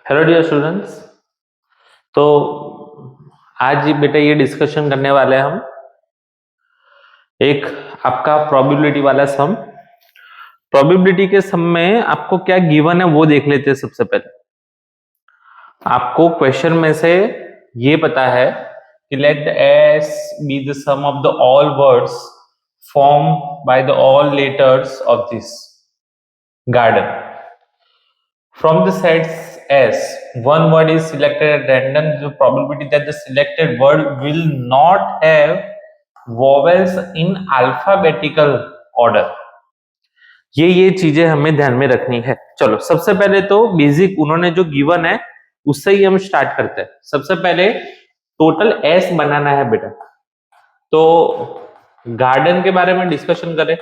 Hello dear students. तो आज बेटा ये डिस्कशन करने वाले हैं हम एक आपका प्रोबेबिलिटी वाला सम। प्रोबेबिलिटी के सम में आपको क्या गिवन है वो देख लेते हैं। सबसे पहले आपको क्वेश्चन में से ये पता है कि let S be the sum of the all words form by the all letters of this garden from the sets S, one word is selected at random. The probability that the selected word will not have vowels in alphabetical order. ये चीजें हमें ध्यान में रखनी है। चलो सबसे पहले तो बेसिक उन्होंने जो गिवन है उससे ही हम स्टार्ट करते हैं। सबसे पहले टोटल एस बनाना है बेटा। तो गार्डन के बारे में डिस्कशन करें।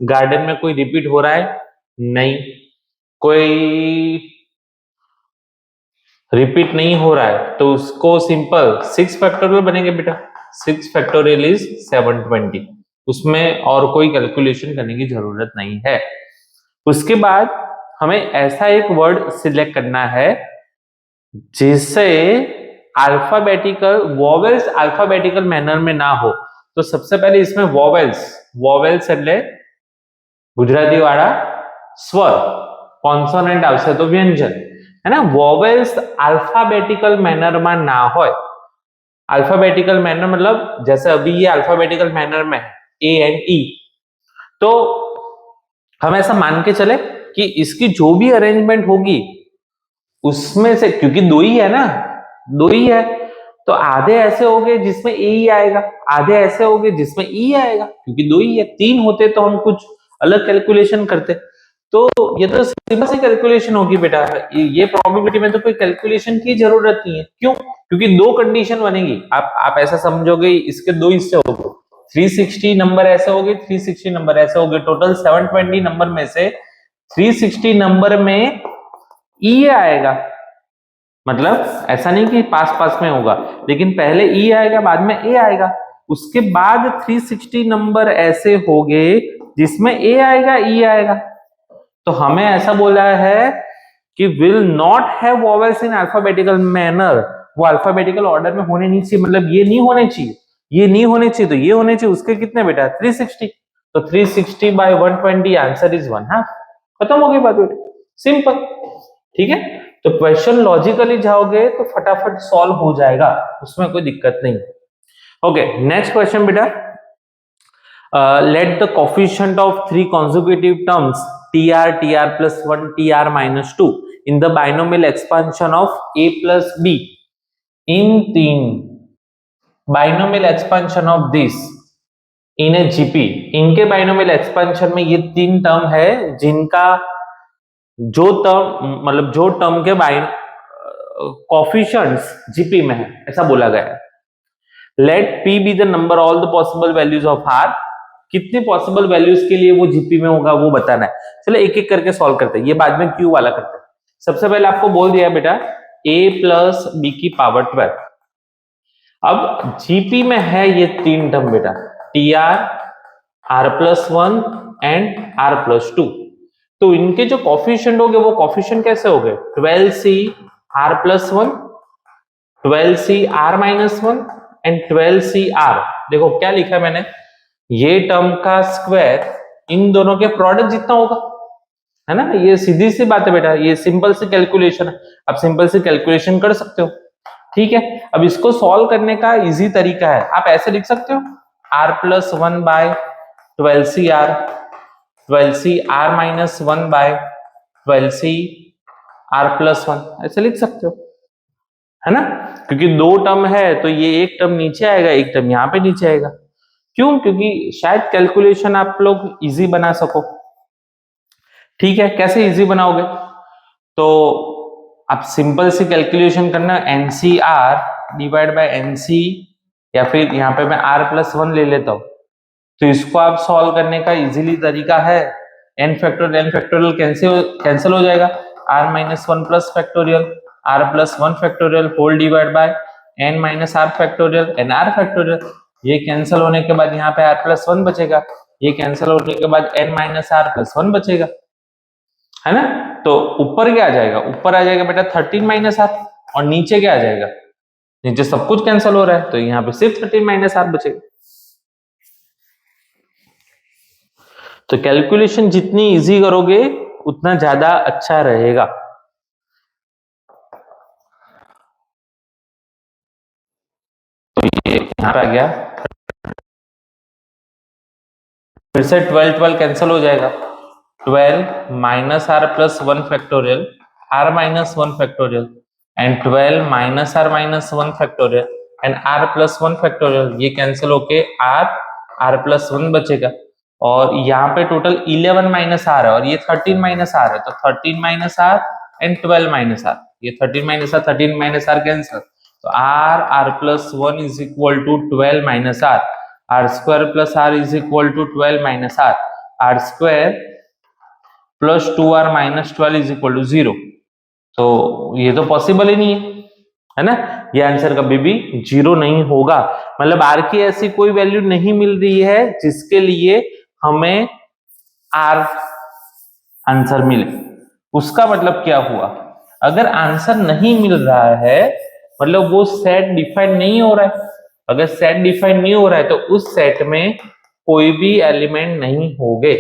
गार्डन में कोई रिपीट हो रहा है? नहीं, कोई रिपीट नहीं हो रहा है तो उसको सिंपल 6 फैक्टोरियल बनेंगे बेटा। 6 फैक्टोरियल इज 720। उसमें और कोई कैलकुलेशन करने की जरूरत नहीं है। उसके बाद हमें ऐसा एक वर्ड सिलेक्ट करना है जिससे अल्फाबेटिकल वॉवेल्स अल्फाबेटिकल मैनर में ना हो। तो सबसे पहले इसमें वॉवेल्स એટલે गुजराती वाला स्वर, कॉन्सोनेंट આવશે तो व्यंजन है ना। वॉवेल्स अल्फाबेटिकल मैनर में ना हो। अल्फाबेटिकल मैनर मतलब जैसे अभी ये अल्फाबेटिकल मैनर में है ए एंड ई, तो हम ऐसा मान के चले कि इसकी जो भी अरेंजमेंट होगी उसमें से, क्योंकि दो ही है ना, दो ही है, तो आधे ऐसे हो गए जिसमें ए ही आएगा, आधे ऐसे हो गए जिसमें ई आएगा, क्योंकि दो ही है। तीन होते तो हम कुछ अलग कैलकुलेशन करते। तो ये तो सिंपल सी कैलकुलेशन होगी बेटा। ये प्रोबेबिलिटी में तो कोई कैलकुलेशन की जरूरत नहीं है। क्यों? क्योंकि दो कंडीशन बनेगी। आप ऐसा समझोगे इसके दो हिस्से हो गए, 360 नंबर ऐसे हो गए, 360 नंबर ऐसे हो गए। टोटल 720 नंबर में से 360 नंबर में ई आएगा। मतलब ऐसा नहीं कि पास पास में होगा, लेकिन पहले ई आएगा बाद में ए आएगा। उसके बाद 360 नंबर ऐसे हो गए जिसमें ए आएगा ई आएगा। तो हमें ऐसा बोला है कि will not have vowels in alphabetical manner. वो अल्फाबेटिकल ऑर्डर में होने नहीं चाहिए, मतलब ये नहीं होने चाहिए, ये नहीं होने चाहिए, तो ये होने चाहिए। उसके कितने बेटा? 360। तो 360 बाय 120 आंसर इज 1/2। खत्म हो गई बात बेटा, सिंपल। ठीक है, तो क्वेश्चन लॉजिकली जाओगे तो फटाफट सॉल्व हो जाएगा, उसमें कोई दिक्कत नहीं। ओके, नेक्स्ट क्वेश्चन बेटा। Let the coefficient of 3 consecutive terms tr plus 1 tr minus 2 in the binomial expansion of a plus b, इन तीन binomial expansion of this in a GP, इनके binomial expansion में ये तीन टर्म है जिनका जो term मतलब जो टर्म के कोफिशिएंट्स जीपी में है, ऐसा बोला गया है। Let P be the number all the possible values of R. कितनी पॉसिबल वैल्यूज के लिए वो जीपी में होगा वो बताना है। चलो एक एक करके सॉल्व करते हैं, ये बाद में क्यू वाला करते हैं। सबसे पहले आपको बोल दिया बेटा a प्लस बी की पावर 12। अब जीपी में है ये तीन टर्म बेटा, T R plus 1 and R plus 2। तो इनके जो कॉफिशिएंट हो गए वो कॉफिशिएंट कैसे हो गए? 12c R plus 1, 12c R minus 1 and 12c R. देखो क्या लिखा है मैंने, ये टर्म का स्क्वायर इन दोनों के प्रोडक्ट जितना होगा, है ना। ये सीधी सी बात है बेटा, ये सिंपल सी कैलकुलेशन है, आप सिंपल सी कैलकुलेशन कर सकते हो। ठीक है, अब इसको सॉल्व करने का इजी तरीका है, आप ऐसे लिख सकते हो R plus 1 by 12c R, 12c R minus 1 by 12c R plus 1, ऐसे लिख सकते हो, है ना। क्योंकि दो टर्म है तो ये एक टर्म नीचे आएगा, एक टर्म यहाँ पे नीचे आएगा। क्यों? क्योंकि शायद कैलकुलेशन आप लोग इजी बना सको। ठीक है, कैसे इजी बनाओगे? तो आप सिंपल सी कैलकुलेशन करना, एनसीआर डिवाइड बाय एनसी, या फिर यहाँ पे मैं आर प्लस 1 ले लेता हूँ। तो इसको आप सॉल्व करने का इजीली तरीका है, एन फैक्टोरियल कैंसिल हो जाएगा, R minus 1 plus factorial R plus 1 factorial whole divide by N minus R factorial N R factorial. ये कैंसिल होने के बाद यहाँ पे आर प्लस 1 बचेगा, ये कैंसिल होने के बाद एन माइनस आर प्लस 1 बचेगा। है ना। तो ऊपर क्या आ जाएगा, ऊपर आ जाएगा बेटा 13 माइनस आर, और नीचे क्या आ जाएगा, नीचे सब कुछ कैंसिल हो रहा है, तो यहाँ पे सिर्फ 13 माइनस आर बचेगा। तो कैलकुलेशन जितनी इजी करोगे उतना ज्यादा अच्छा रहेगा। तो ये यहाँ पे आ गया, फिर से 12 कैंसिल हो जाएगा, 12 minus R plus 1 factorial, R minus 1 factorial, and 12 minus R factorial and R plus 1 factorial, ये कैंसिल होके आर प्लस 1 बचेगा। और यहाँ पे टोटल 11 माइनस आर है और ये 13 माइनस आर है, तो 13 minus R and 12 minus R, ये 13 माइनस आर कैंसिल, तो R plus 1 is equal to 12 minus R square plus R is equal to 12 minus R square plus 2r minus 12 is equal to 0। तो ये तो possible ही नहीं है ना, ये answer कभी भी 0 नहीं होगा। मतलब आर की ऐसी कोई वैल्यू नहीं मिल रही है जिसके लिए हमें आर आंसर मिले। उसका मतलब क्या हुआ, अगर आंसर नहीं मिल रहा है मतलब वो सेट डिफाइन नहीं हो रहा है। अगर सेट डिफाइन नहीं हो रहा है तो उस सेट में कोई भी एलिमेंट नहीं होंगे।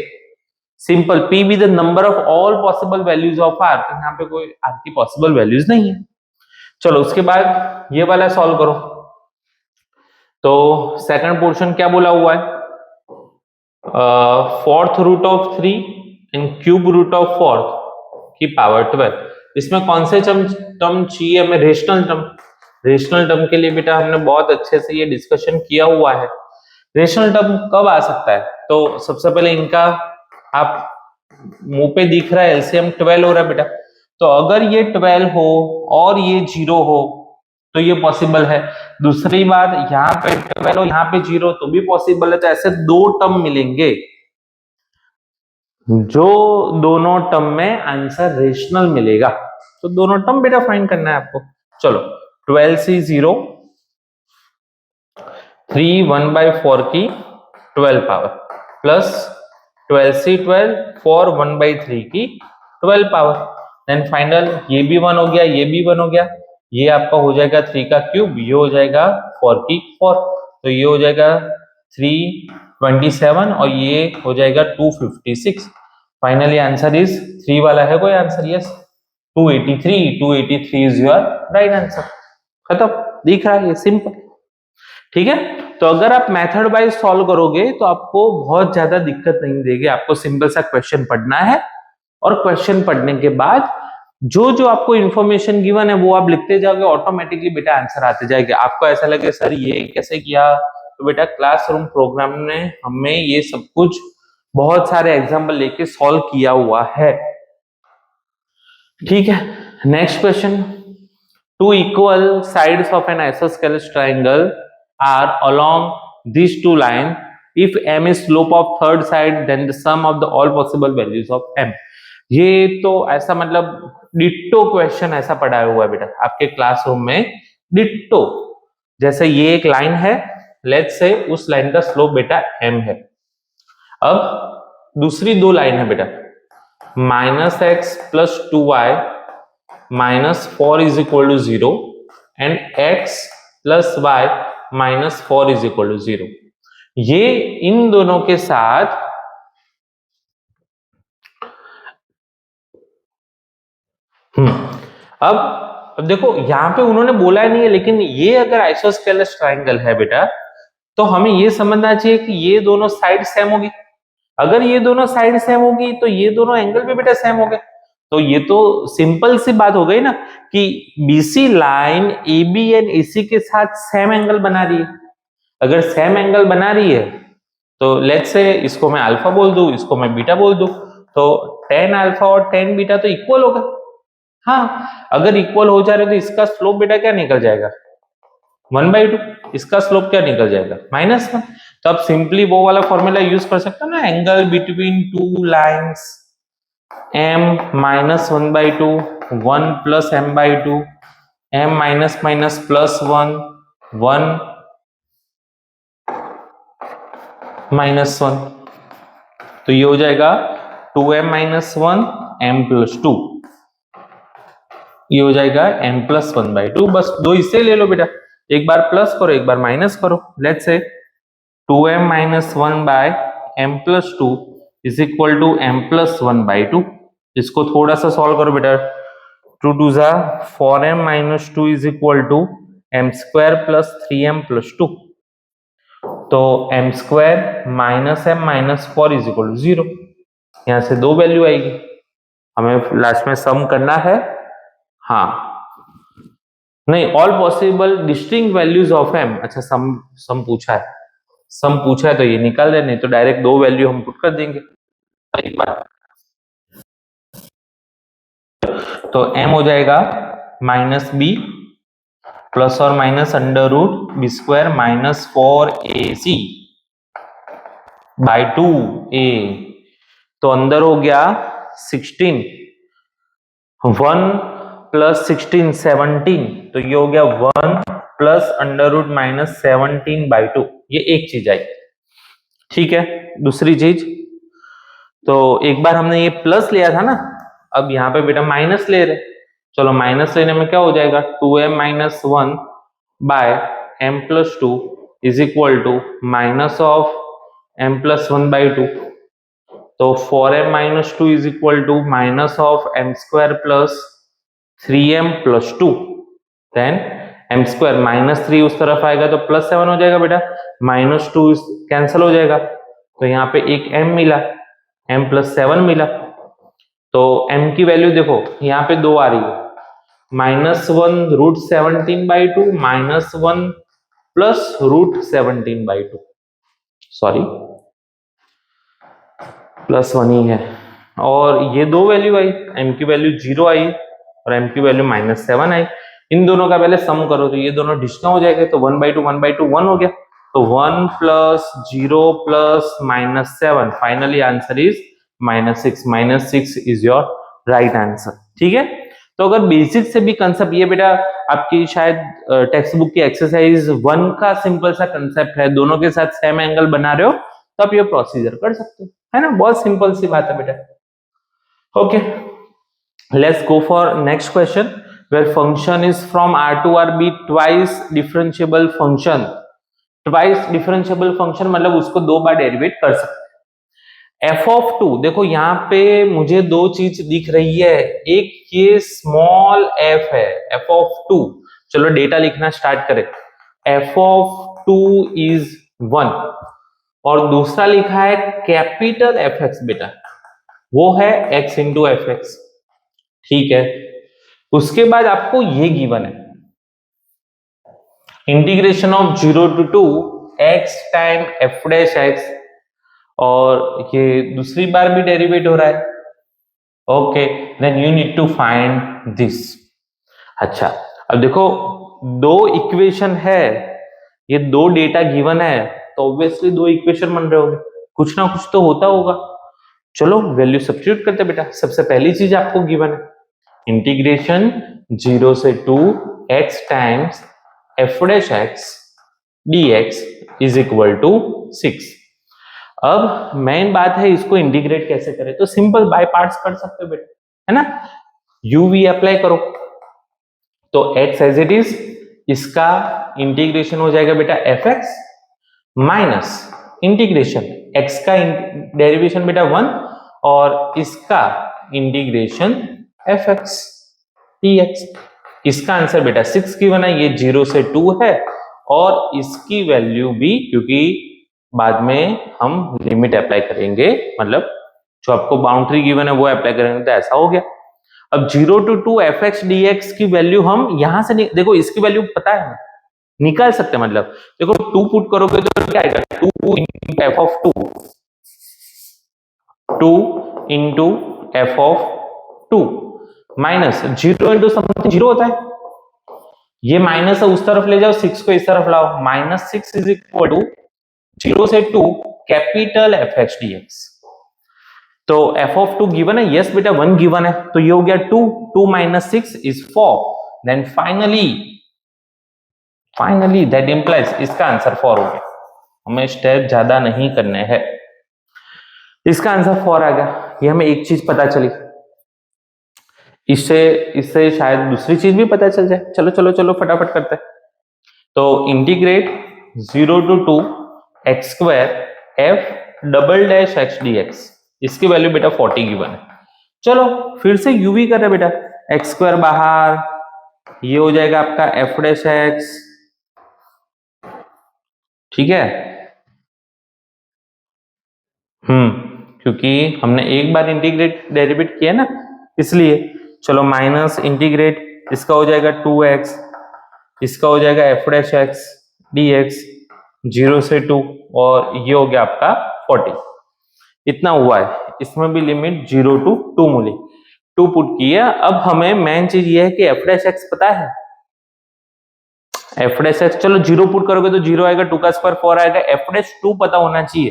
Simple, P be the number of all possible values of R, तो यहाँ पे कोई आर की पॉसिबल वैल्यूज नहीं है। चलो उसके बाद ये वाला सॉल्व करो। तो सेकंड पोर्शन क्या बोला हुआ है, fourth root of 3 and cube root of fourth की पावर 12। इसमें कौन से टर्म चाहिए हमें, रेशनल टर्म। रेशनल टर्म के लिए बेटा हमने बहुत अच्छे से ये डिस्कशन किया हुआ है। रेशनल टर्म कब आ सकता है, तो सबसे पहले इनका आप मुंह पे दिख रहा है एलसीएम 12 हो रहा है बेटा, तो अगर ये 12 हो और ये 0 हो तो ये पॉसिबल है। दूसरी बात, यहाँ पे 12 हो यहाँ पे 0 तो भी पॉसिबल है। तो ऐसे दो टर्म मिलेंगे जो दोनों टर्म में आंसर रेशनल मिलेगा, तो दोनों टर्म बेटा फाइंड करना है आपको। चलो 12c0 3 1/4 की 12 पावर प्लस 12c12 4 1/3 की 12 पावर, देन फाइनल ये भी 1 हो गया, ये भी 1 हो गया, ये आपका हो जाएगा 3 का क्यूब, ये हो जाएगा 4 की 4, तो ये हो जाएगा 327 और ये हो जाएगा 256। फाइनली आंसर इज 3 वाला है कोई answer, yes 283 is your right answer. खत्म, दिख रहा है ये सिंपल, ठीक है। तो अगर आप मेथड वाइज सॉल्व करोगे तो आपको बहुत ज्यादा दिक्कत नहीं देगी। आपको सिंपल सा क्वेश्चन पढ़ना है और क्वेश्चन पढ़ने के बाद जो जो आपको इन्फॉर्मेशन गिवन है वो आप लिखते जाओगे, ऑटोमेटिकली बेटा आंसर आते जाएंगे। आपको ऐसा लगे सर ये कैसे किया, तो बेटा क्लासरूम प्रोग्राम ने हमें ये सब कुछ बहुत सारे एग्जाम्पल लेके सॉल्व किया हुआ है, ठीक है। Next question, two equal sides of an isosceles triangle are along these two lines. If m is slope of third side, then the sum of the all possible values of m. ये तो ऐसा मतलब ditto question ऐसा पढ़ाया हुआ है बेटा आपके क्लासरूम में, डिट्टो। जैसे ये एक लाइन है, लेट्स से उस लाइन का स्लोप बेटा m है। अब दूसरी दो लाइन है बेटा, -x + 2y -4 is equal to 0 and x + y -4 is equal to 0। ये इन दोनों के साथ अब देखो यहां पे उन्होंने बोला नहीं है, लेकिन ये अगर आइसोस्केलस ट्राइंगल है बेटा तो हमें ये समझना चाहिए कि ये दोनों साइड सेम होगी। अगर ये दोनों साइड सेम होगी तो ये दोनों एंगल भी बेटा सेम हो गए। तो ये तो सिंपल सी बात हो गई ना कि BC line AB and AC के साथ सेम एंगल बना रही है। अगर सेम एंगल बना रही है तो लेट्स से इसको मैं अल्फा बोल दूं, इसको मैं बीटा बोल दूं, तो tan अल्फा और tan बीटा तो इक्वल होगा। हाँ, अगर इक्वल हो जा रहे तो इसका स्लोप बेटा क्या निकल जाएगा 1/2, इसका स्लोप क्या निकल जाएगा -1। तो आप सिंपली वो वाला फॉर्मूला यूज कर सकते हो ना, angle between two lines m -1/2 1 + m/2 m minus minus plus 1 1 -1, तो ये हो जाएगा 2m - 1 m+2, ये हो जाएगा m+1/2। बस दो इससे ले लो बेटा, एक बार प्लस करो एक बार माइनस करो। Let's say 2m - 1/m+2 is equal to m+1/2। इसको थोड़ा सा सॉल्व करो बेटा। 2 2 जा 4m - 2 is equal to m² + 3m+2। तो m² - m - 4 is equal to 0। यहां से दो वैल्यू आएगी, हमें लास्ट में सम करना है। हाँ नहीं, all possible distinct values of m। अच्छा सम पूछा है, सम पूछा है तो ये निकाल दे, नहीं तो डायरेक्ट दो वैल्यू हम पुट कर देंगे। एक बार तो m हो जाएगा -b प्लस और minus √b² - 4ac by 2a। तो अंदर हो गया 16, 1 + 16 17, तो ये हो गया 1 प्लस √ -17/2। ये एक चीज आई। ठीक है, दूसरी चीज, तो एक बार हमने ये प्लस लिया था ना, अब यहाँ पे बेटा माइनस ले रहे। चलो माइनस लेने में क्या हो जाएगा, 2m - 1/m+2 is equal to minus of m+1/2। तो 4m - 2 is equal to minus of m² + 3m+2। Then m² - 3 उस तरफ आएगा तो +7 हो जाएगा बेटा, -2 कैंसिल हो जाएगा, तो यहाँ पे एक m मिला, m+7 मिला। तो m की वैल्यू देखो यहाँ पे दो आ रही है, -1 √17/2 -1 प्लस √17/2, सॉरी +1 ही है। और ये दो वैल्यू आई, m की वैल्यू 0 आई और m की वैल्यू -7 आई। इन दोनों का पहले सम करो तो ये दोनों डिस्काउंट हो जाएंगे, तो 1/2 1/2 1 हो गया, तो 1 + 0 + -7, finally answer is -6। -6 is your right answer. ठीक है, तो अगर बेसिक से भी कंसेप्ट, ये बेटा आपकी शायद टेक्स्ट बुक की एक्सरसाइज 1 का सिंपल सा कंसेप्ट है, दोनों के साथ सेम एंगल बना रहे हो तो आप ये प्रोसीजर कर सकते हो, है ना, बहुत सिंपल सी बात है बेटा। Okay, let's go for next question, where function is from R to R be twice differentiable function। Twice differentiable function मतलब उसको दो बार डेरिवेट कर सकते हैं। f(2), देखो यहाँ पे मुझे दो चीज दिख रही है, एक ये स्मॉल f है f(2), चलो डेटा लिखना स्टार्ट करें। f(2) इज 1 और दूसरा लिखा है कैपिटल fx बेटा, वो है x इंटू fx। ठीक है, उसके बाद आपको ये गिवन है, integration of 0 to 2 x time f'(x), और ये दूसरी बार भी डेरिवेट हो रहा है। Okay, then you need to find this. अच्छा, अब देखो दो इक्वेशन है, ये दो डेटा गिवन है, तो ऑब्वियसली दो इक्वेशन बन रहे होंगे, कुछ ना कुछ तो होता होगा। चलो वैल्यू सब्स्टिट्यूट करते बेटा। सबसे पहली चीज आपको गिवन है, इंटीग्रेशन 0 से 2 x times f'(x) dx is equal to 6। अब मेन बात है इसको इंटीग्रेट कैसे करें, तो सिंपल बाय पार्ट्स कर सकते हो बेटा, है ना, uv अप्लाई करो तो x एज इट इज, इसका इंटीग्रेशन हो जाएगा बेटा fx माइनस इंटीग्रेशन x का डेरिवेशन बेटा 1 और इसका इंटीग्रेशन fx dx। इसका आंसर बेटा 6 गिवन है, ये 0 से 2 है और इसकी वैल्यू भी, क्योंकि बाद में हम लिमिट अप्लाई करेंगे, मतलब जो आपको बाउंड्री गिवन है वो अप्लाई करेंगे, तो ऐसा हो गया। अब 0 to 2 fx dx की वैल्यू हम यहां से देखो, इसकी वैल्यू पता है निकाल सकते हैं, मतलब देखो 2 पुट करोगे तो क्या आएगा, 2 into f(2), 2 into f(2) minus 0 into something 0 होता है, ये माइनस उस तरफ ले जाओ, 6 को इस तरफ लाओ, -6 इज इक्वल टू 0 से 2 कैपिटल fx dx। तो f(2) गिवन है, यस बेटा 1 गिवन है, तो ये हो गया 2, 2 - 6 is 4, then finally that implies इसका आंसर 4 हो गया। हमें स्टेप ज्यादा नहीं करने हैं, इसका आंसर 4 आ गया। ये हमें एक चीज पता चली, इससे इससे शायद दूसरी चीज भी पता चल जाए। चलो चलो चलो फटाफट करते हैं। तो integrate 0 to 2 x square f double dash x dx, इसकी वैल्यू बेटा 40 गिवन है। चलो फिर से u भी कर रहे बेटा, x स्क्वायर बाहर, ये हो जाएगा आपका f डैश x, ठीक है। क्योंकि हमने एक बार इंटीग्रेट डेरिवेट किया ना, इसलिए। चलो माइनस इंटीग्रेट, इसका हो जाएगा 2x, इसका हो जाएगा f डैश x dx 0 से 2, और ये हो गया आपका 40। इतना हुआ है, इसमें भी लिमिट 0 to 2 मिली, 2 पुट किया। अब हमें मेन चीज ये है कि f डैश x पता है, f डैश x, चलो 0 पुट करोगे तो 0 आएगा, 2 का स्क्वायर 4 आएगा, f डैश 2 पता होना चाहिए,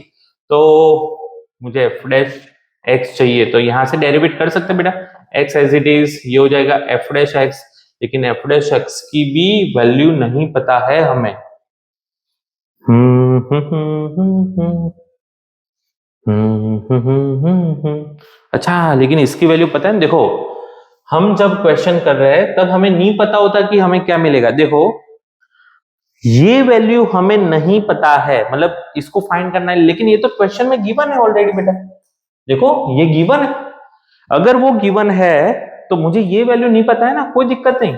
तो मुझे f डैश x चाहिए, तो यहां से डेरिवेट कर सकते हैं बेटा, x एज इट इज, ये हो जाएगा f डैश x, लेकिन f डैश x की भी वैल्यू नहीं पता है हमें। अच्छा, लेकिन इसकी वैल्यू पता है। देखो हम जब क्वेश्चन कर रहे हैं तब हमें नहीं पता होता कि हमें क्या मिलेगा। देखो ये वैल्यू हमें नहीं पता है, मतलब इसको फाइंड करना है, लेकिन ये तो क्वेश्चन में गिवन है ऑलरेडी बेटा। देखो ये गिवन है, अगर वो गिवन है तो मुझे ये वैल्यू नहीं पता है ना, कोई दिक्कत नहीं।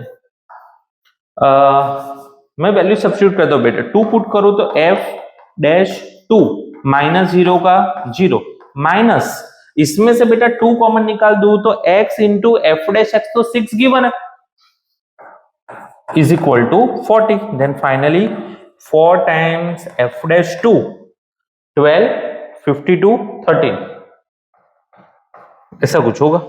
मैं वैल्यू सब्स्टिट्यूट कर दो बेटा, 2 पुट करो तो f डैश 2 माइनस 0 का 0, माइनस इसमें से बेटा 2 कॉमन निकाल दूं तो x into F dash x, तो 6 गिवन है, is equal to 40. Then finally 4 times f dash 2, 12, 52, 13, ऐसा कुछ होगा।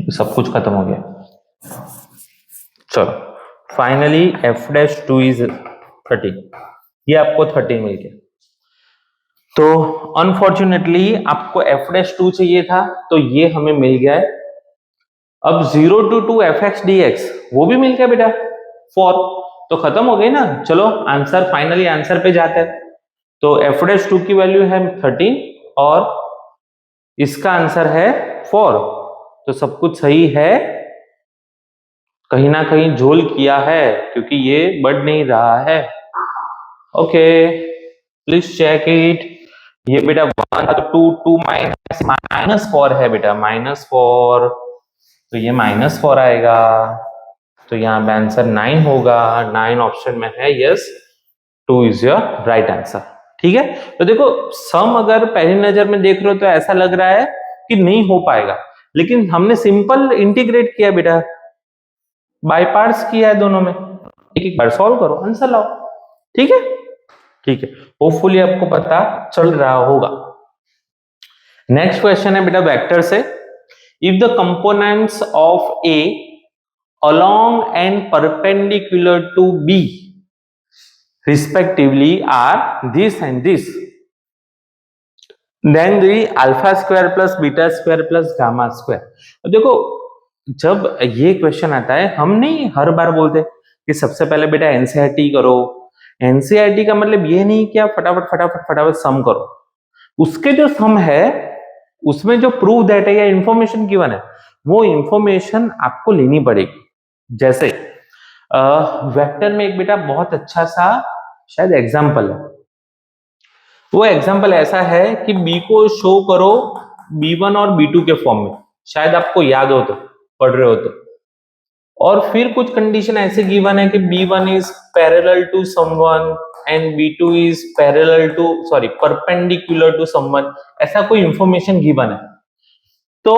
सब कुछ खत्म हो गया। चलो फाइनली f डैश 2 इज 13, ये आपको 13 मिल गया। तो अनफॉर्चुनेटली आपको f डैश 2 चाहिए था, तो ये हमें मिल गया है। अब 0 to 2 fx dx वो भी मिल गया बेटा 4, तो खत्म हो गई ना। चलो आंसर, फाइनली आंसर पे जाते हैं। तो f डैश 2 की वैल्यू है 13 और इसका आंसर है 4, तो सब कुछ सही है। कहीं ना कहीं झोल किया है क्योंकि ये बढ़ नहीं रहा है। Okay please check it. ये बेटा 1 2 2 माइनस 4 है बेटा, -4, तो ये -4 आएगा, तो यहाँ पे आंसर 9 होगा। 9 ऑप्शन में है, yes 2 is your right answer. ठीक है, तो देखो सम अगर पहली नजर में देख रहे हो तो ऐसा लग रहा है कि नहीं हो पाएगा, लेकिन हमने सिंपल इंटीग्रेट किया बेटा, बाय पार्ट्स किया है दोनों में, एक एक बार सॉल्व करो, आंसर लाओ। ठीक है, ठीक है, होपफुली आपको पता चल रहा होगा। नेक्स्ट क्वेश्चन है बेटा वेक्टर से, if the components of A along and perpendicular to B respectively are this and this, then the alpha square plus beta square plus gamma square। अब देखो जब ये क्वेश्चन आता है, हम नहीं हर बार बोलते कि सबसे पहले बेटा एनसीईआरटी करो। एनसीईआरटी का मतलब ये नहीं कि आप फटाफट फटाफट फटाफट सम करो, उसके जो सम है उसमें जो प्रूफ दैट है या इंफॉर्मेशन गिवन है, वो इंफॉर्मेशन आपको लेनी पड़ेगी। जैसे वेक्टर में एक बेटा बहुत अच्छा सा शायद एग्जांपल है, वो एग्जांपल ऐसा है कि बी को शो करो b1 और b2 के फॉर्म में, शायद आपको याद हो तो पढ़ रहे हो तो, और फिर कुछ कंडीशन ऐसे गिवन है कि b1 is parallel to someone and b2 is parallel to perpendicular to someone, ऐसा कोई इंफॉर्मेशन गिवन है। तो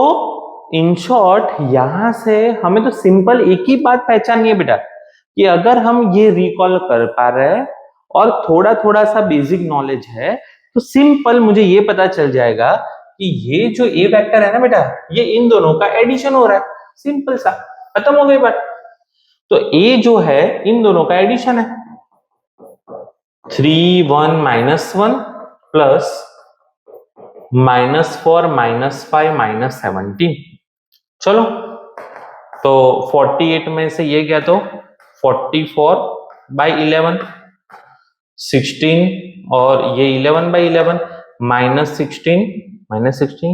इन शॉर्ट यहां से हमें तो सिंपल एक ही बात पहचाननी है बेटा, कि अगर हम ये रिकॉल कर पा रहे हैं और थोड़ा थोड़ा सा बेसिक नॉलेज है, तो सिंपल मुझे ये पता चल जाएगा कि ये जो ए वेक्टर है ना बेटा, ये इन दोनों का एडिशन हो रहा है, सिंपल सा, खत्म हो गई बात। तो ए जो है इन दोनों का एडिशन है, 3 1 -1 प्लस -4 -5 -17। चलो तो 48 में से ये गया तो 44/11, 16 और ये 11/11 -16 -16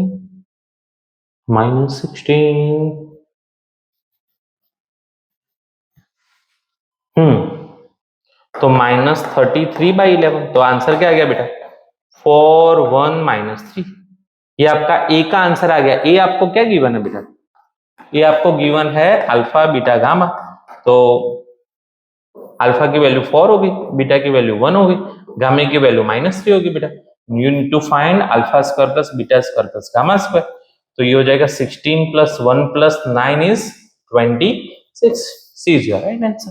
तो -33/11। तो आंसर क्या आ गया बेटा 4 1 -3। ये आपका ए का आंसर आ गया। ए आपको क्या गिवन है बेटा, ये आपको गिवन है अल्फा बीटा गामा। तो अल्फा की वैल्यू 4 होगी, बीटा की वैल्यू 1 होगी, गामा की वैल्यू -3 होगी बेटा। You need to find alpha square plus beta square plus gamma square. तो ये हो जाएगा 16 + 1 + 9 = 26। C is your right answer.